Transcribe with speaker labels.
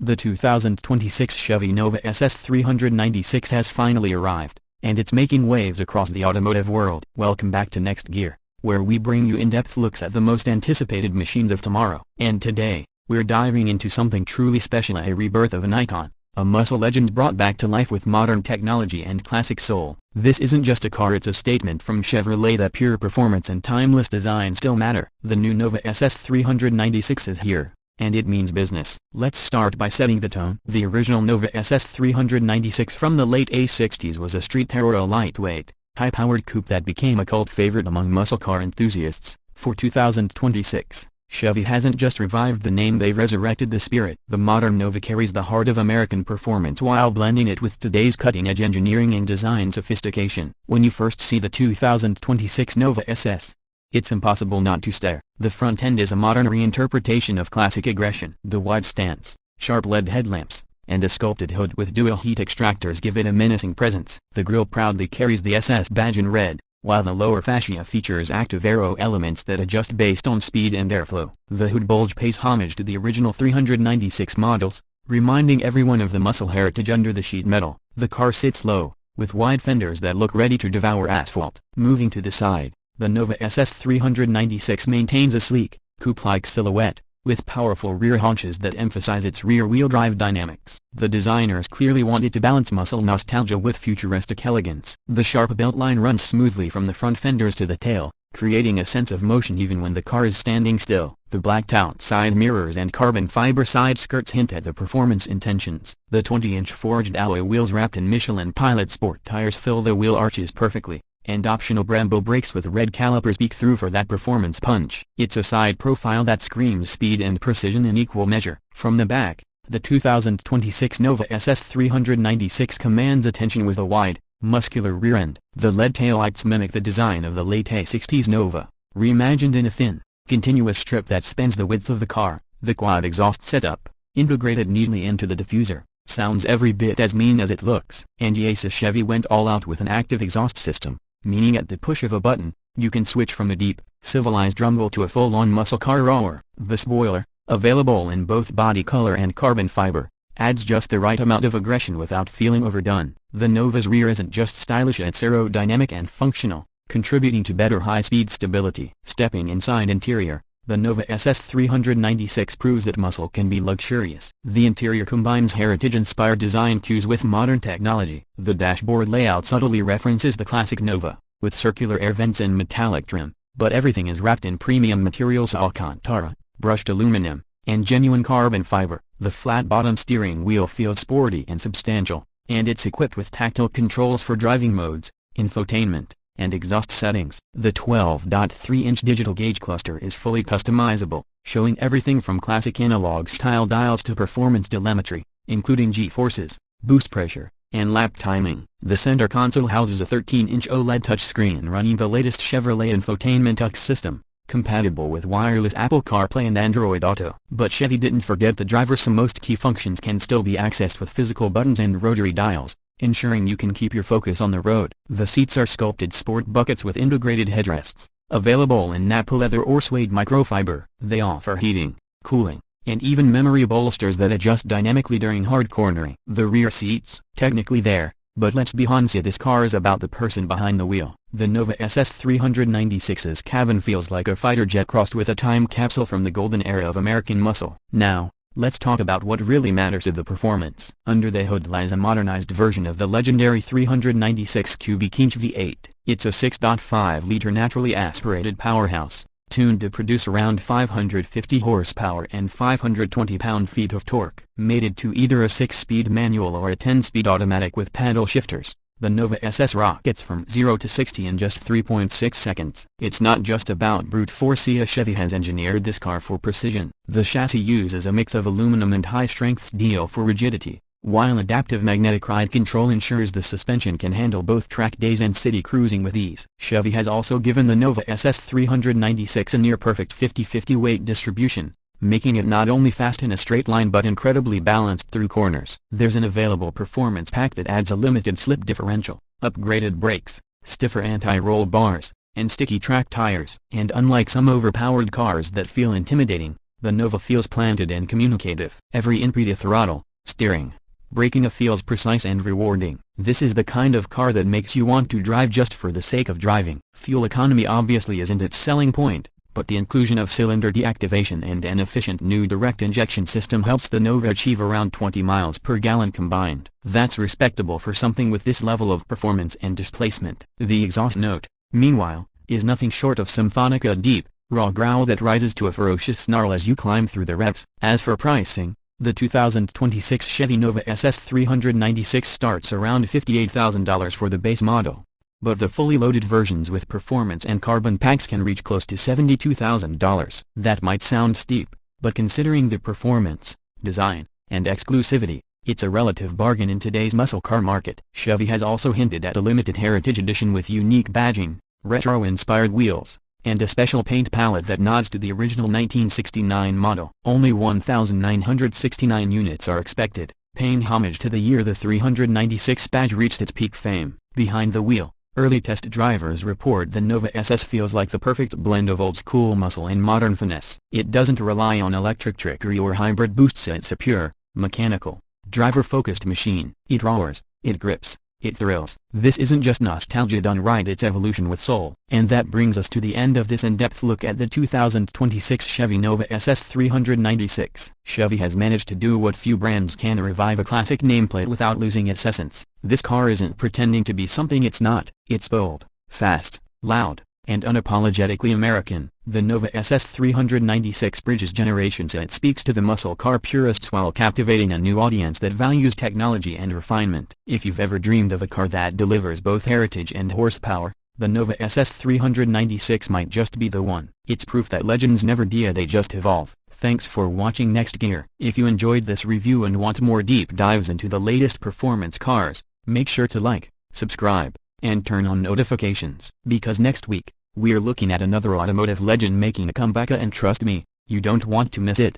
Speaker 1: The 2026 Chevy Nova SS 396 has finally arrived, and it's making waves across the automotive world. Welcome back to Next Gear, where we bring you in-depth looks at the most anticipated machines of tomorrow. And today, we're diving into something truly special, a rebirth of an icon, a muscle legend brought back to life with modern technology and classic soul. This isn't just a car, it's a statement from Chevrolet that pure performance and timeless design still matter. The new Nova SS 396 is here, and it means business. Let's start by setting the tone. The original Nova SS 396 from the late '60s was a street Aero lightweight, high-powered coupe that became a cult favorite among muscle car enthusiasts. For 2026, Chevy hasn't just revived the name, they've resurrected the spirit. The modern Nova carries the heart of American performance while blending it with today's cutting-edge engineering and design sophistication. When you first see the 2026 Nova SS, it's impossible not to stare. The front end is a modern reinterpretation of classic aggression. The wide stance, sharp LED headlamps, and a sculpted hood with dual heat extractors give it a menacing presence. The grille proudly carries the SS badge in red, while the lower fascia features active Aero elements that adjust based on speed and airflow. The hood bulge pays homage to the original 396 models, reminding everyone of the muscle heritage under the sheet metal. The car sits low, with wide fenders that look ready to devour asphalt. Moving to the side, the Nova SS 396 maintains a sleek, coupe-like silhouette, with powerful rear haunches that emphasize its rear-wheel drive dynamics. The designers clearly wanted to balance muscle nostalgia with futuristic elegance. The sharp beltline runs smoothly from the front fenders to the tail, creating a sense of motion even when the car is standing still. The blacked-out side mirrors and carbon fiber side skirts hint at the performance intentions. The 20-inch forged alloy wheels wrapped in Michelin Pilot Sport tires fill the wheel arches perfectly, and optional Brembo brakes with red calipers peek through for that performance punch. It's a side profile that screams speed and precision in equal measure. From the back, the 2026 Nova SS 396 commands attention with a wide, muscular rear end. The LED taillights mimic the design of the late '60s Nova, reimagined in a thin, continuous strip that spans the width of the car. The quad exhaust setup, integrated neatly into the diffuser, sounds every bit as mean as it looks. And yes, Chevy went all out with an active exhaust system, meaning at the push of a button, you can switch from a deep, civilized rumble to a full-on muscle car roar. The spoiler, available in both body color and carbon fiber, adds just the right amount of aggression without feeling overdone. The Nova's rear isn't just stylish, it's aerodynamic and functional, contributing to better high-speed stability. Stepping inside interior, the Nova SS 396 proves that muscle can be luxurious. The interior combines heritage-inspired design cues with modern technology. The dashboard layout subtly references the classic Nova, with circular air vents and metallic trim, but everything is wrapped in premium materials: Alcantara, brushed aluminum, and genuine carbon fiber. The flat-bottom steering wheel feels sporty and substantial, and it's equipped with tactile controls for driving modes, infotainment, and exhaust settings. The 12.3-inch digital gauge cluster is fully customizable, showing everything from classic analog-style dials to performance telemetry, including G-forces, boost pressure, and lap timing. The center console houses a 13-inch OLED touchscreen running the latest Chevrolet Infotainment UX system, compatible with wireless Apple CarPlay and Android Auto. But Chevy didn't forget the driver, so most key functions can still be accessed with physical buttons and rotary dials, ensuring you can keep your focus on the road. The seats are sculpted sport buckets with integrated headrests, available in Nappa leather or suede microfiber. They offer heating, cooling, and even memory bolsters that adjust dynamically during hard cornering. The rear seats, technically there, but let's be honest, this car is about the person behind the wheel. The Nova SS 396's cabin feels like a fighter jet crossed with a time capsule from the golden era of American muscle. Now, let's talk about what really matters to the performance. Under the hood lies a modernized version of the legendary 396 cubic inch V8. It's a 6.5-liter naturally aspirated powerhouse, tuned to produce around 550 horsepower and 520 pound-feet of torque. Mated to either a 6-speed manual or a 10-speed automatic with paddle shifters, the Nova SS rockets from 0 to 60 in just 3.6 seconds. It's not just about brute force. Chevy has engineered this car for precision. The chassis uses a mix of aluminum and high-strength steel for rigidity, while adaptive magnetic ride control ensures the suspension can handle both track days and city cruising with ease. Chevy has also given the Nova SS 396 a near-perfect 50-50 weight distribution, making it not only fast in a straight line but incredibly balanced through corners. There's an available performance pack that adds a limited slip differential, upgraded brakes, stiffer anti-roll bars, and sticky track tires. And unlike some overpowered cars that feel intimidating, The Nova feels planted and communicative. Every input to throttle, steering, braking feels precise and rewarding. This is the kind of car that makes you want to drive just for the sake of driving. Fuel economy obviously isn't its selling point, but the inclusion of cylinder deactivation and an efficient new direct injection system helps the Nova achieve around 20 miles per gallon combined. That's respectable for something with this level of performance and displacement. The exhaust note, meanwhile, is nothing short of symphonic, a deep, raw growl that rises to a ferocious snarl as you climb through the revs. As for pricing, the 2026 Chevy Nova SS 396 starts around $58,000 for the base model, but the fully loaded versions with performance and carbon packs can reach close to $72,000. That might sound steep, but considering the performance, design, and exclusivity, it's a relative bargain in today's muscle car market. Chevy has also hinted at a limited heritage edition with unique badging, retro-inspired wheels, and a special paint palette that nods to the original 1969 model. Only 1,969 units are expected, paying homage to the year the 396 badge reached its peak fame. Behind the wheel, early test drivers report the Nova SS feels like the perfect blend of old-school muscle and modern finesse. It doesn't rely on electric trickery or hybrid boosts. It's a pure, mechanical, driver-focused machine. It roars, it grips, it thrills. This isn't just nostalgia done right, it's evolution with soul. And that brings us to the end of this in-depth look at the 2026 Chevy Nova SS 396. Chevy has managed to do what few brands can: revive a classic nameplate without losing its essence. This car isn't pretending to be something it's not. It's bold, fast, loud, and unapologetically American. The Nova SS 396 bridges generations. It speaks to the muscle car purists while captivating a new audience that values technology and refinement. If you've ever dreamed of a car that delivers both heritage and horsepower, the Nova SS 396 might just be the one. It's proof that legends never die, they just evolve. Thanks for watching Next Gear. If you enjoyed this review and want more deep dives into the latest performance cars, make sure to like, subscribe, and turn on notifications. Because next week, we're looking at another automotive legend making a comeback, and trust me, you don't want to miss it.